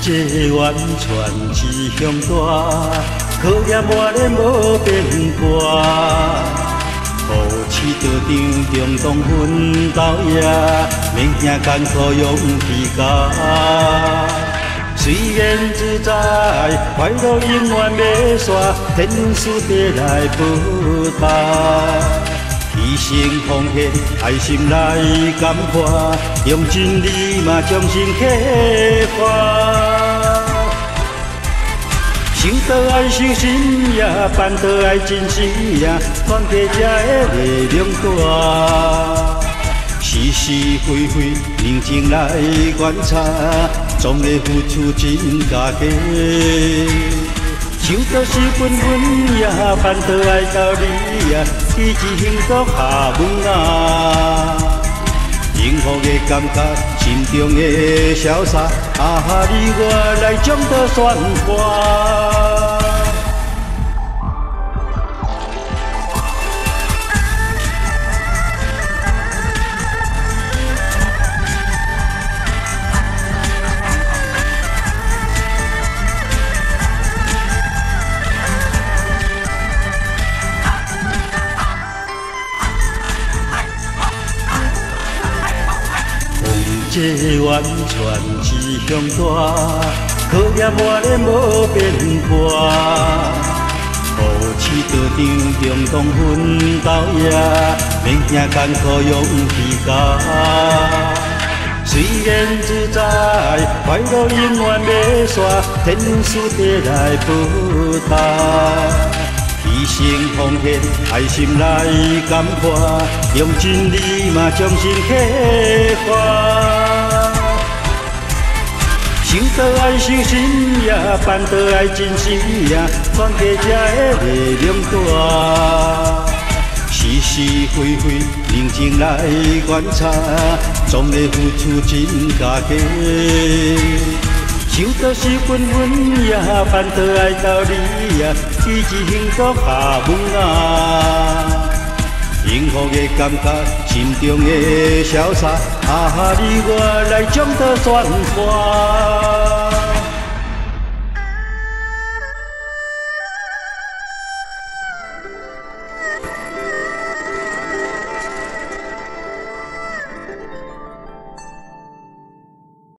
这完全志向大，考验磨练无变卦。何似道场中东奋斗也，免惊艰苦勇气加。虽然自在，快乐永远袂煞，天使地来报答。牺牲奉献，爱心来感化，用真理嘛将心启发。修道爱修心呀，办道爱真心呀，团结才会力量大。是是非非，认真来观察，总会付出真价价。修道是分分呀，办道爱道理呀，支持幸福下文啊。幸福的感觉，心中的潇洒，你我来将它宣发。这完全志向大，考验磨练无变卦。何似道场中东奋斗也，免惊艰苦勇气加。虽然自在，快乐永远袂煞，天使地来报答。牺牲奉献，爱心来感化，用真理嘛将心启发。修道爱修心呀，办道爱真心呀，团结才会力量大。是是非非，认真来观察，总会付出真价价。修道是分分呀，办道爱道理呀，支持幸福下文啊。幸福的感觉，心中的潇洒，你我来将它宣发。